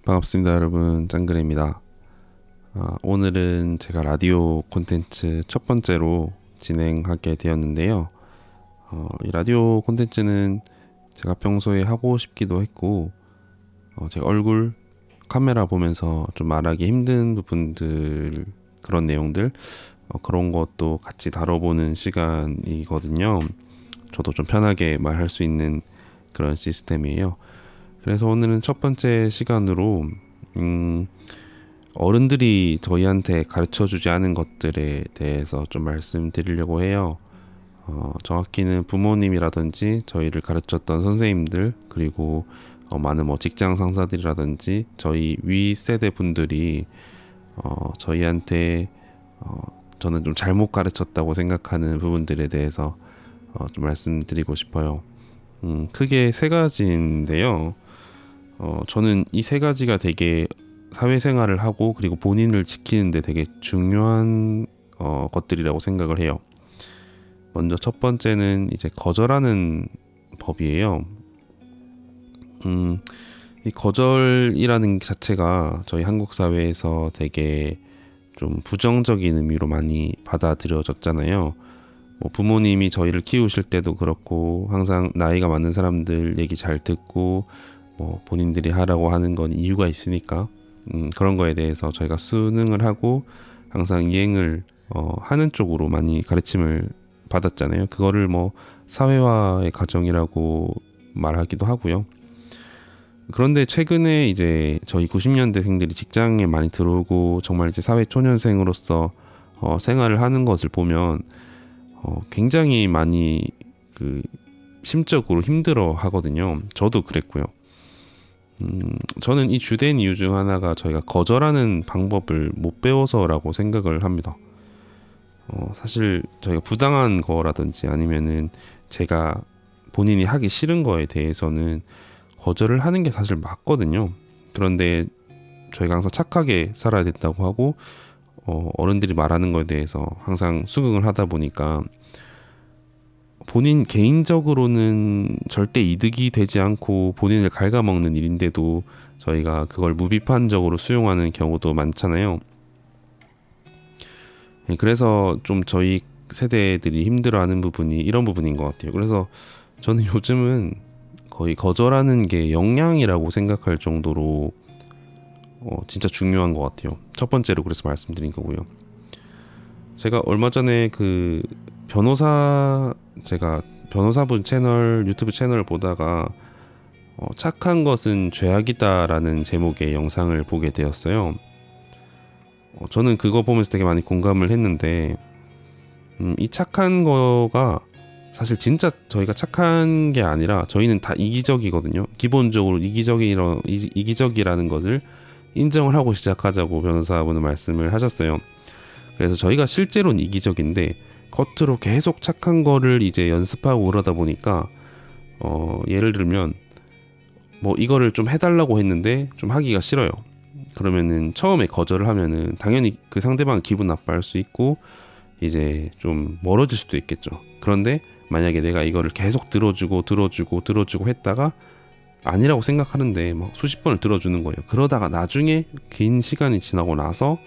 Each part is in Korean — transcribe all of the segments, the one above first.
반갑습니다, 여러분. 짱그레입니다. 오늘은 제가 라디오 콘텐츠 첫 번째로 진행하게 되었는데요. 이 라디오 콘텐츠는 제가 평소에 하고 싶기도 했고, 제 얼굴 카메라 보면서 좀 말하기 힘든 부분들, 그런 내용들, 그런 것도 같이 다뤄보는 시간이거든요. 저도 좀 편하게 말할 수 있는 그런 시스템이에요. 그래서 오늘은 첫 번째 시간으로 어른들이 저희한테 가르쳐주지 않은 것들에 대해서 좀 말씀드리려고 해요. 정확히는 부모님이라든지 저희를 가르쳤던 선생님들, 그리고 많은 직장 상사들이라든지 저희 위 세대 분들이 저희한테 저는 좀 잘못 가르쳤다고 생각하는 부분들에 대해서 좀 말씀드리고 싶어요. 크게 세 가지인데요. 저는 이 세 가지가 되게 사회생활을 하고 그리고 본인을 지키는데 되게 중요한 것들이라고 생각을 해요. 먼저 첫 번째는 이제 거절하는 법이에요. 이 거절이라는 자체가 저희 한국 사회에서 되게 좀 부정적인 의미로 많이 받아들여졌잖아요. 부모님이 저희를 키우실 때도 그렇고 항상 나이가 많은 사람들 얘기 잘 듣고 본인들이 하라고 하는 건 이유가 있으니까 그런 거에 대해서 저희가 순응을 하고 항상 이행을 하는 쪽으로 많이 가르침을 받았잖아요. 그거를 사회화의 과정이라고 말하기도 하고요. 그런데 최근에 이제 저희 90년대생들이 직장에 많이 들어오고 정말 이제 사회 초년생으로서 생활을 하는 것을 보면 굉장히 많이 심적으로 힘들어 하거든요. 저도 그랬고요. 저는 이 주된 이유 중 하나가 저희가 거절하는 방법을 못 배워서라고 생각을 합니다. 사실 저희가 부당한 거라든지 아니면은 제가 본인이 하기 싫은 거에 대해서는 거절을 하는 게 사실 맞거든요. 그런데 저희가 항상 착하게 살아야 된다고 하고 어른들이 말하는 거에 대해서 항상 수긍을 하다 보니까 본인 개인적으로는 절대 이득이 되지 않고 본인을 갉아먹는 일인데도 저희가 그걸 무비판적으로 수용하는 경우도 많잖아요. 그래서 좀 저희 세대들이 힘들어하는 부분이 이런 부분인 것 같아요. 그래서 저는 요즘은 거의 거절하는 게 역량이라고 생각할 정도로 진짜 중요한 것 같아요. 첫 번째로 그래서 말씀드린 거고요. 제가 얼마 전에 제가 변호사분 채널, 유튜브 채널을 보다가 착한 것은 죄악이다라는 제목의 영상을 보게 되었어요. 저는 그거 보면서 되게 많이 공감을 했는데 이 착한 거가 사실 진짜 저희가 착한 게 아니라 저희는 다 이기적이거든요. 기본적으로 이기적이라는 것을 인정을 하고 시작하자고 변호사분은 말씀을 하셨어요. 그래서 저희가 실제로는 이기적인데 겉으로 계속 착한 거를 이제 연습하고 그러다 보니까 예를 들면 이거를 좀 해달라고 했는데 좀 하기가 싫어요. 그러면은 처음에 거절을 하면은 당연히 그 상대방 기분 나빠할 수 있고 이제 좀 멀어질 수도 있겠죠. 그런데 만약에 내가 이거를 계속 들어주고 했다가 아니라고 생각하는데 수십 번을 들어주는 거예요. 그러다가 나중에 긴 시간이 지나고 나서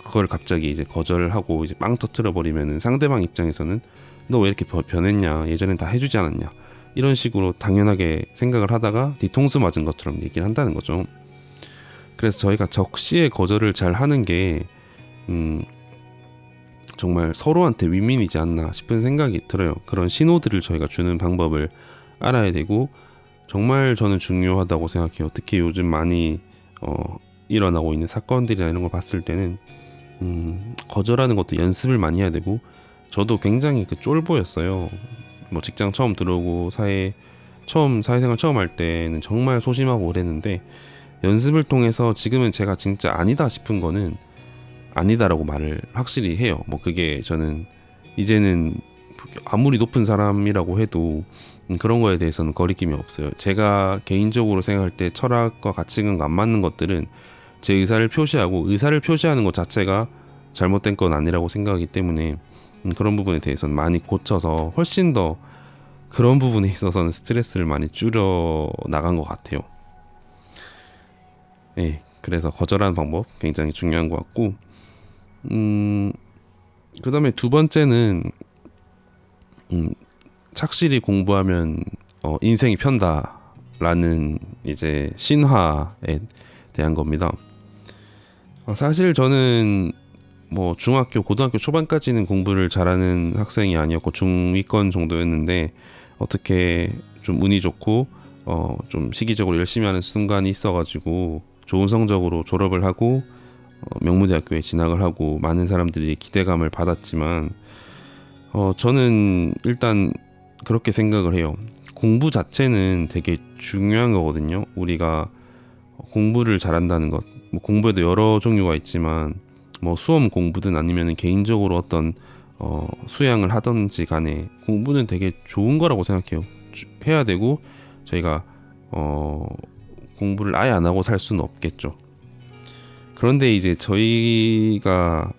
그걸 갑자기 이제 거절을 하고 이제 빵 터트려 버리면은 상대방 입장에서는 너 왜 이렇게 변했냐, 예전엔 다 해주지 않았냐, 이런 식으로 당연하게 생각을 하다가 뒤통수 맞은 것처럼 얘기를 한다는 거죠. 그래서 저희가 적시에 거절을 잘 하는 게 정말 서로한테 윈윈이지 않나 싶은 생각이 들어요. 그런 신호들을 저희가 주는 방법을 알아야 되고 정말 저는 중요하다고 생각해요. 특히 요즘 많이 일어나고 있는 사건들이나 이런 걸 봤을 때는 거절하는 것도 연습을 많이 해야 되고, 저도 굉장히 쫄보였어요. 직장 처음 들어오고 사회생활 처음 할 때는 정말 소심하고 그랬는데 연습을 통해서 지금은 제가 진짜 아니다 싶은 거는 아니다라고 말을 확실히 해요. 그게 저는 이제는 아무리 높은 사람이라고 해도 그런 거에 대해서는 거리낌이 없어요. 제가 개인적으로 생각할 때 철학과 가치관과 안 맞는 것들은 제 의사를 표시하고 의사를 표시하는 것 자체가 잘못된 건 아니라고 생각하기 때문에 그런 부분에 대해서는 많이 고쳐서 훨씬 더 그런 부분에 있어서는 스트레스를 많이 줄여 나간 것 같아요. 그래서 거절하는 방법 굉장히 중요한 것 같고, 그다음에 두 번째는 착실히 공부하면 인생이 편다라는 이제 신화에 대한 겁니다. 사실 저는 뭐 중학교, 고등학교 초반까지는 공부를 잘하는 학생이 아니었고 중위권 정도였는데, 어떻게 좀 운이 좋고 좀 시기적으로 열심히 하는 순간이 있어가지고 좋은 성적으로 졸업을 하고 명문대학교에 진학을 하고 많은 사람들이 기대감을 받았지만, 저는 일단 그렇게 생각을 해요. 공부 자체는 되게 중요한 거거든요. 우리가 공부를 잘한다는 것, 뭐 공부에도 여러 종류가 있지만 뭐 수험 공부든 아니면 개인적으로 어떤 수양을 하던지 간에 공부는 되게 좋은 거라고 생각해요. 해야 되고, 저희가 공부를 아예 안 하고 살 수는 없겠죠. 그런데 이제 저희가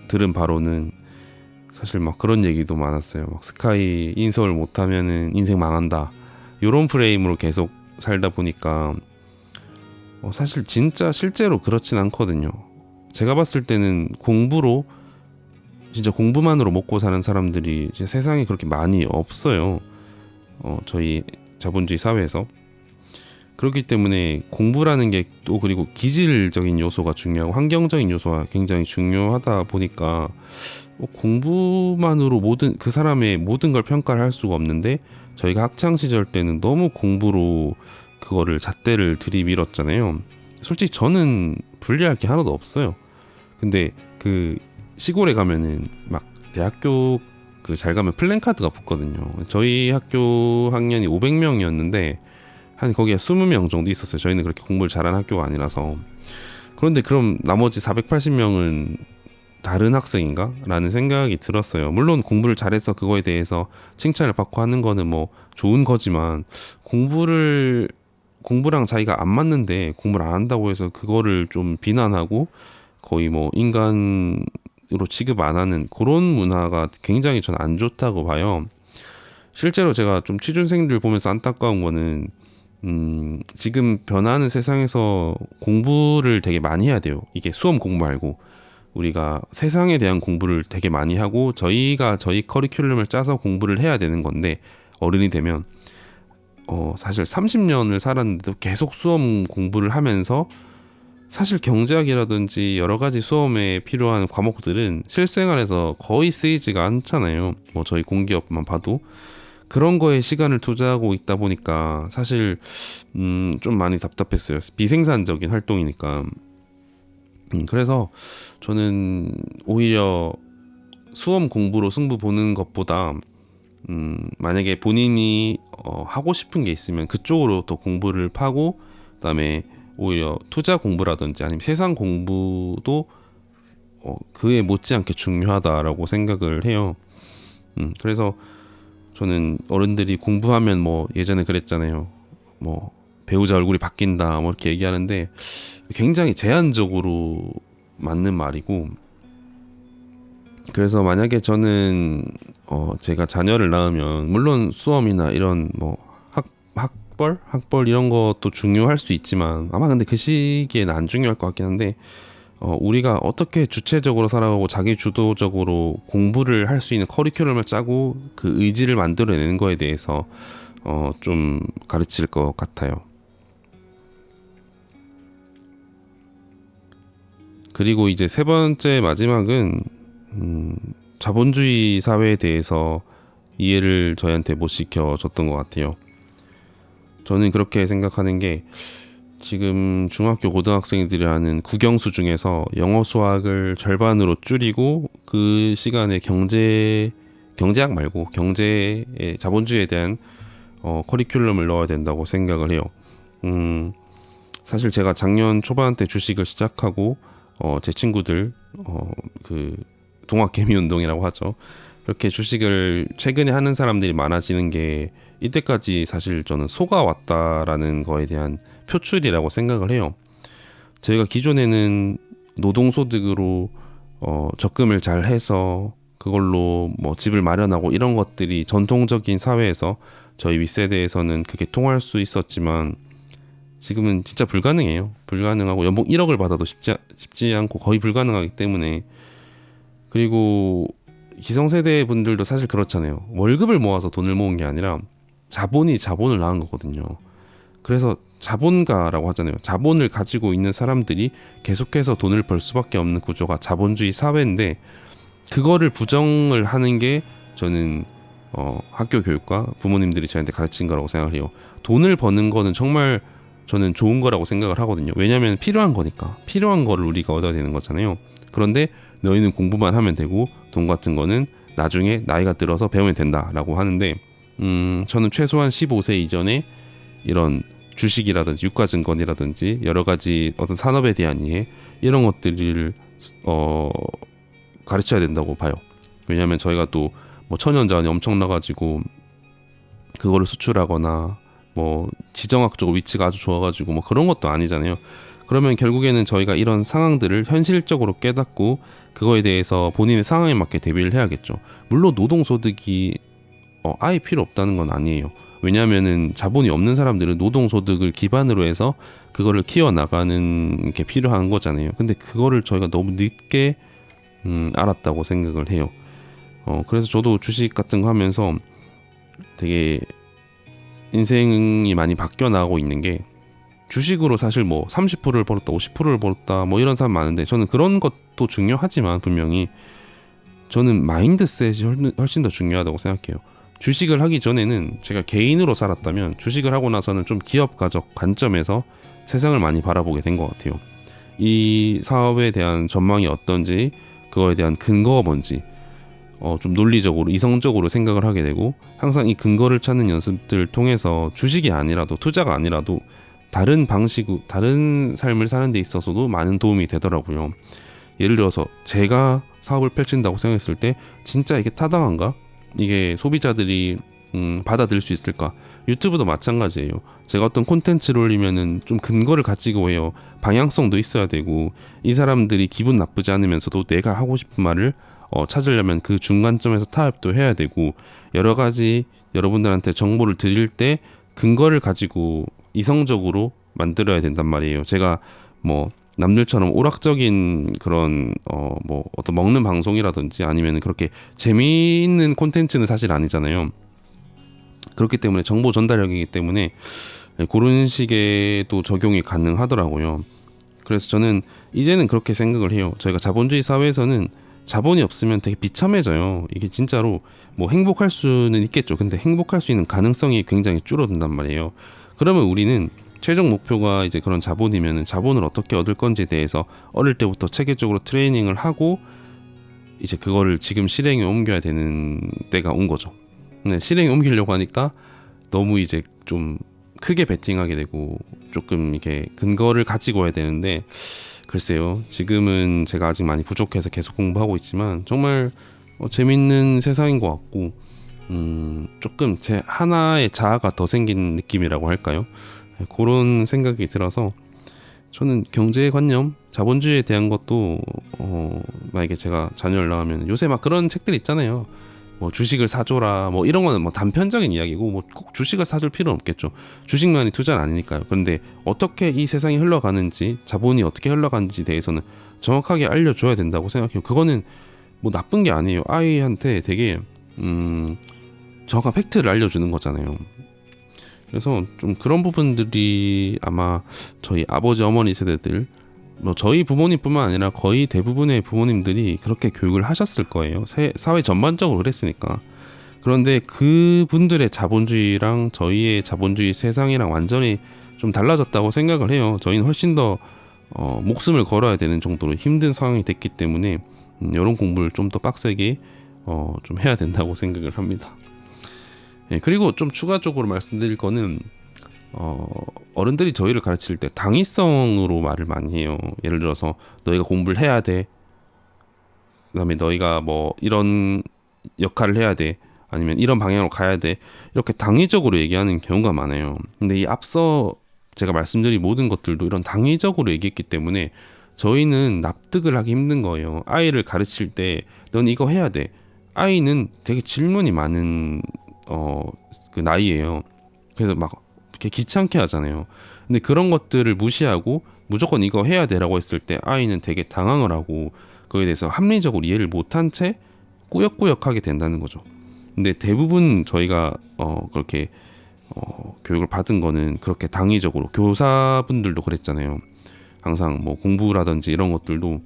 들은 바로는 사실 막 그런 얘기도 많았어요. 막 스카이 인서울 못하면은 인생 망한다, 이런 프레임으로 계속 살다 보니까 사실 진짜 실제로 그렇진 않거든요. 제가 봤을 때는 공부로, 진짜 공부만으로 먹고 사는 사람들이 이제 세상에 그렇게 많이 없어요. 저희 자본주의 사회에서. 그렇기 때문에 공부라는 게 또, 그리고 기질적인 요소가 중요하고 환경적인 요소가 굉장히 중요하다 보니까 공부만으로 그 사람의 모든 걸 평가를 할 수가 없는데, 저희가 학창 시절 때는 너무 공부로 그거를 잣대를 들이밀었잖아요. 솔직히 저는 불리할 게 하나도 없어요. 근데 그 시골에 가면은 막 대학교 잘 가면 플랜카드가 붙거든요. 저희 학교 학년이 500명이었는데 한 거기에 20명 정도 있었어요. 저희는 그렇게 공부를 잘하는 학교가 아니라서. 그런데 그럼 나머지 480명은 다른 학생인가? 라는 생각이 들었어요. 물론 공부를 잘해서 그거에 대해서 칭찬을 받고 하는 거는 뭐 좋은 거지만, 공부랑 자기가 안 맞는데 공부를 안 한다고 해서 그거를 좀 비난하고 거의 뭐 인간으로 취급 안 하는 그런 문화가 굉장히 저는 안 좋다고 봐요. 실제로 제가 좀 취준생들 보면서 안타까운 거는 지금 변하는 세상에서 공부를 되게 많이 해야 돼요. 이게 수험 공부 말고 우리가 세상에 대한 공부를 되게 많이 하고, 저희가 저희 커리큘럼을 짜서 공부를 해야 되는 건데, 어른이 되면 사실 30년을 살았는데도 계속 수험 공부를 하면서, 사실 경제학이라든지 여러 가지 수험에 필요한 과목들은 실생활에서 거의 쓰이지가 않잖아요. 뭐 저희 공기업만 봐도 그런 거에 시간을 투자하고 있다 보니까 사실 좀 많이 답답했어요. 비생산적인 활동이니까. 그래서 저는 오히려 수험 공부로 승부 보는 것보다 만약에 본인이 하고 싶은 게 있으면 그쪽으로 더 공부를 파고, 그다음에 오히려 투자 공부라든지 아니면 세상 공부도 그에 못지않게 중요하다라고 생각을 해요. 그래서 저는 어른들이 공부하면 뭐 예전에 그랬잖아요. 뭐 배우자 얼굴이 바뀐다 뭐 이렇게 얘기하는데 굉장히 제한적으로 맞는 말이고, 그래서 만약에 저는 제가 자녀를 낳으면 물론 수험이나 이런 뭐 학벌 이런 것도 중요할 수 있지만, 아마 근데 그 시기에는 안 중요할 것 같긴 한데, 우리가 어떻게 주체적으로 살아가고 자기 주도적으로 공부를 할 수 있는 커리큘럼을 짜고 그 의지를 만들어내는 거에 대해서 좀 가르칠 것 같아요. 그리고 이제 세 번째 마지막은 자본주의 사회에 대해서 이해를 저희한테 못 시켜줬던 것 같아요. 저는 그렇게 생각하는 게, 지금 중학교 고등학생들이 하는 국영수 중에서 영어 수학을 절반으로 줄이고 그 시간에 경제학 말고 경제의 자본주의에 대한 커리큘럼을 넣어야 된다고 생각을 해요. 사실 제가 작년 초반 때 주식을 시작하고 제 친구들 그 동학개미 운동이라고 하죠. 그렇게 주식을 최근에 하는 사람들이 많아지는 게 이때까지 사실 저는 속아왔다라는 거에 대한 표출이라고 생각을 해요. 저희가 기존에는 노동소득으로 적금을 잘 해서 그걸로 뭐 집을 마련하고 이런 것들이 전통적인 사회에서 저희 윗세대에서는 그게 통할 수 있었지만, 지금은 진짜 불가능해요. 불가능하고 연봉 1억을 받아도 쉽지 않고 거의 불가능하기 때문에. 그리고 기성세대 분들도 사실 그렇잖아요. 월급을 모아서 돈을 모은 게 아니라 자본이 자본을 낳은 거거든요. 그래서 자본가라고 하잖아요. 자본을 가지고 있는 사람들이 계속해서 돈을 벌 수밖에 없는 구조가 자본주의 사회인데, 그거를 부정을 하는 게 저는 학교 교육과 부모님들이 저한테 가르친 거라고 생각을 해요. 돈을 버는 거는 정말 저는 좋은 거라고 생각을 하거든요. 왜냐하면 필요한 거니까. 필요한 거를 우리가 얻어야 되는 거잖아요. 그런데 너희는 공부만 하면 되고 돈 같은 거는 나중에 나이가 들어서 배우면 된다라고 하는데, 저는 최소한 15세 이전에 이런 주식이라든지 유가증권이라든지 여러 가지 어떤 산업에 대한 이해, 이런 것들을 가르쳐야 된다고 봐요. 왜냐하면 저희가 또 뭐 천연자원이 엄청나가지고 그거를 수출하거나 뭐 지정학적 위치가 아주 좋아가지고 뭐 그런 것도 아니잖아요. 그러면 결국에는 저희가 이런 상황들을 현실적으로 깨닫고 그거에 대해서 본인의 상황에 맞게 대비를 해야겠죠. 물론 노동소득이 아예 필요 없다는 건 아니에요. 왜냐하면은 자본이 없는 사람들은 노동소득을 기반으로 해서 그거를 키워나가는 게 필요한 거잖아요. 근데 그거를 저희가 너무 늦게 알았다고 생각을 해요. 그래서 저도 주식 같은 거 하면서 되게 인생이 많이 바뀌어 나가고 있는 게, 주식으로 사실 뭐 30%를 벌었다 50%를 벌었다 뭐 이런 사람 많은데, 저는 그런 것도 중요하지만 분명히 저는 마인드셋이 훨씬 더 중요하다고 생각해요. 주식을 하기 전에는 제가 개인으로 살았다면, 주식을 하고 나서는 좀 기업가적 관점에서 세상을 많이 바라보게 된 것 같아요. 이 사업에 대한 전망이 어떤지, 그거에 대한 근거가 뭔지 좀 논리적으로 이성적으로 생각을 하게 되고, 항상 이 근거를 찾는 연습들을 통해서 주식이 아니라도, 투자가 아니라도 다른 다른 삶을 사는 데 있어서도 많은 도움이 되더라고요. 예를 들어서 제가 사업을 펼친다고 생각했을 때 진짜 이게 타당한가? 이게 소비자들이 받아들일 수 있을까? 유튜브도 마찬가지예요. 제가 어떤 콘텐츠를 올리면은 좀 근거를 가지고 해요. 방향성도 있어야 되고, 이 사람들이 기분 나쁘지 않으면서도 내가 하고 싶은 말을 찾으려면 그 중간점에서 타협도 해야 되고, 여러 가지 여러분들한테 정보를 드릴 때 근거를 가지고 이성적으로 만들어야 된단 말이에요. 제가 뭐 남들처럼 오락적인 그런 뭐 어떤 먹는 방송이라든지 아니면 그렇게 재미있는 콘텐츠는 사실 아니잖아요. 그렇기 때문에 정보 전달력이기 때문에 그런 식의 또 적용이 가능하더라고요. 그래서 저는 이제는 그렇게 생각을 해요. 저희가 자본주의 사회에서는 자본이 없으면 되게 비참해져요. 이게 진짜로 뭐 행복할 수는 있겠죠. 근데 행복할 수 있는 가능성이 굉장히 줄어든단 말이에요. 그러면 우리는 최종 목표가 이제 그런 자본이면은 자본을 어떻게 얻을 건지에 대해서 어릴 때부터 체계적으로 트레이닝을 하고 이제 그거를 지금 실행에 옮겨야 되는 때가 온 거죠. 근데 실행에 옮기려고 하니까 너무 이제 좀 크게 베팅하게 되고 조금 이렇게 근거를 가지고 해야 되는데, 글쎄요. 지금은 제가 아직 많이 부족해서 계속 공부하고 있지만 정말 재밌는 세상인 것 같고, 조금 제 하나의 자아가 더 생긴 느낌이라고 할까요? 그런 생각이 들어서 저는 경제관념, 자본주의에 대한 것도 만약에 제가 자녀를 낳으면, 요새 막 그런 책들 있잖아요. 뭐 주식을 사줘라 뭐 이런 거는 뭐 단편적인 이야기고, 뭐 꼭 주식을 사줄 필요는 없겠죠. 주식만이 투자는 아니니까요. 그런데 어떻게 이 세상이 흘러가는지, 자본이 어떻게 흘러가는지 대해서는 정확하게 알려줘야 된다고 생각해요. 그거는 뭐 나쁜 게 아니에요. 아이한테 되게 정확한 팩트를 알려주는 거잖아요. 그래서 좀 그런 부분들이 아마 저희 아버지 어머니 세대들, 뭐 저희 부모님뿐만 아니라 거의 대부분의 부모님들이 그렇게 교육을 하셨을 거예요. 사회 전반적으로 그랬으니까. 그런데 그분들의 자본주의랑 저희의 자본주의 세상이랑 완전히 좀 달라졌다고 생각을 해요. 저희는 훨씬 더 목숨을 걸어야 되는 정도로 힘든 상황이 됐기 때문에 이런 공부를 좀 더 빡세게 좀 해야 된다고 생각을 합니다. 예, 그리고 좀 추가적으로 말씀드릴 거는, 어른들이 저희를 가르칠 때 당위성으로 말을 많이 해요. 예를 들어서 너희가 공부를 해야 돼, 그다음에 너희가 뭐 이런 역할을 해야 돼, 아니면 이런 방향으로 가야 돼, 이렇게 당위적으로 얘기하는 경우가 많아요. 근데 이 앞서 제가 말씀드린 모든 것들도 이런 당위적으로 얘기했기 때문에 저희는 납득을 하기 힘든 거예요. 아이를 가르칠 때 넌 이거 해야 돼, 아이는 되게 질문이 많은 그 나이예요. 그래서 막 이렇게 귀찮게 하잖아요. 근데 그런 것들을 무시하고 무조건 이거 해야 돼라고 했을 때 아이는 되게 당황을 하고 그거에 대해서 합리적으로 이해를 못한 채 꾸역꾸역하게 된다는 거죠. 근데 대부분 저희가 그렇게 교육을 받은 거는 그렇게 당위적으로, 교사분들도 그랬잖아요. 항상 뭐 공부라든지 이런 것들도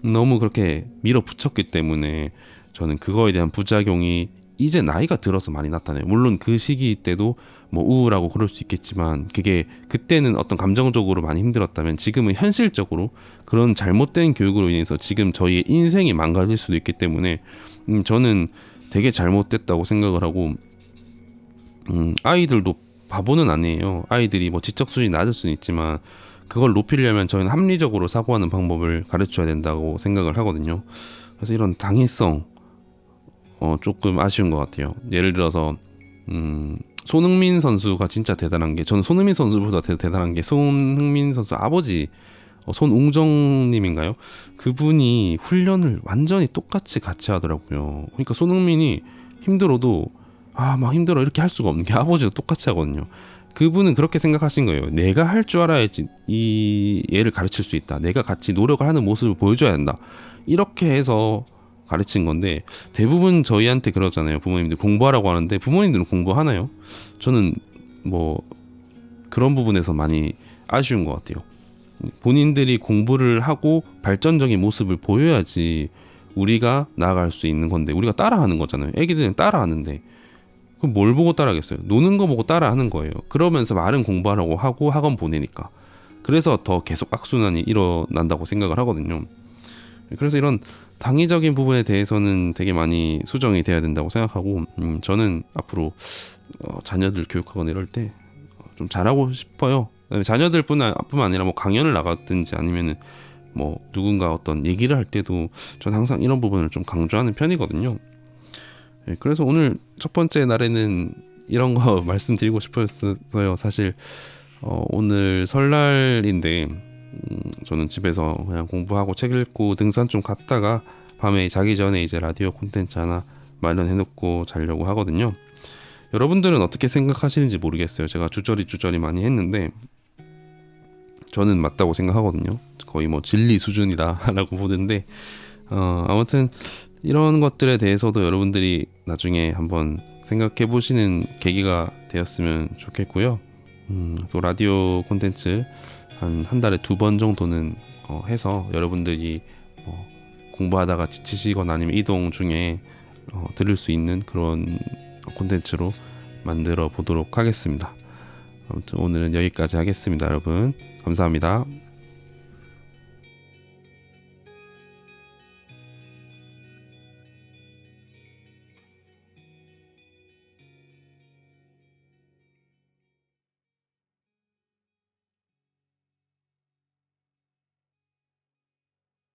너무 그렇게 밀어붙였기 때문에 저는 그거에 대한 부작용이 이제 나이가 들어서 많이 나타나요. 물론 그 시기 때도 뭐 우울하고 그럴 수 있겠지만 그게 그때는 어떤 감정적으로 많이 힘들었다면 지금은 현실적으로 그런 잘못된 교육으로 인해서 지금 저희의 인생이 망가질 수도 있기 때문에 저는 되게 잘못됐다고 생각을 하고, 아이들도 바보는 아니에요. 아이들이 뭐 지적 수준이 낮을 수는 있지만 그걸 높이려면 저희는 합리적으로 사고하는 방법을 가르쳐야 된다고 생각을 하거든요. 그래서 이런 당위성 조금 아쉬운 것 같아요. 예를 들어서 손흥민 선수가 진짜 대단한 게, 저는 손흥민 선수보다 대단한 게 손흥민 선수 아버지 손웅정님인가요? 그분이 훈련을 완전히 똑같이 같이 하더라고요. 그러니까 손흥민이 힘들어도 막 힘들어 이렇게 할 수가 없는 게 아버지도 똑같이 하거든요. 그분은 그렇게 생각하신 거예요. 내가 할 줄 알아야지 이 얘를 가르칠 수 있다. 내가 같이 노력을 하는 모습을 보여줘야 된다. 이렇게 해서 가르친 건데, 대부분 저희한테 그러잖아요. 부모님들 공부하라고 하는데 부모님들은 공부하나요? 저는 뭐 그런 부분에서 많이 아쉬운 것 같아요. 본인들이 공부를 하고 발전적인 모습을 보여야지 우리가 나아갈 수 있는 건데, 우리가 따라하는 거잖아요. 애기들은 따라하는데 그럼 뭘 보고 따라하겠어요? 노는 거 보고 따라하는 거예요. 그러면서 말은 공부하라고 하고 학원 보내니까. 그래서 더 계속 악순환이 일어난다고 생각을 하거든요. 그래서 이런 당위적인 부분에 대해서는 되게 많이 수정이 돼야 된다고 생각하고, 저는 앞으로 자녀들 교육하거나 이럴 때 좀 잘하고 싶어요. 자녀들뿐만 아니라 뭐 강연을 나갔든지 아니면은 뭐 누군가 어떤 얘기를 할 때도 전 항상 이런 부분을 좀 강조하는 편이거든요. 그래서 오늘 첫 번째 날에는 이런 거 말씀드리고 싶었어요. 사실 오늘 설날인데 저는 집에서 그냥 공부하고 책 읽고 등산 좀 갔다가 밤에 자기 전에 이제 라디오 콘텐츠 하나 마련해놓고 자려고 하거든요. 여러분들은 어떻게 생각하시는지 모르겠어요. 제가 주저리 많이 했는데 저는 맞다고 생각하거든요. 거의 뭐 진리 수준이다라고 보는데 아무튼 이런 것들에 대해서도 여러분들이 나중에 한번 생각해 보시는 계기가 되었으면 좋겠고요. 또 라디오 콘텐츠 한 달에 2번 정도는 해서 여러분들이 공부하다가 지치시거나 아니면 이동 중에 들을 수 있는 그런 콘텐츠로 만들어 보도록 하겠습니다. 아무튼 오늘은 여기까지 하겠습니다. 여러분 감사합니다.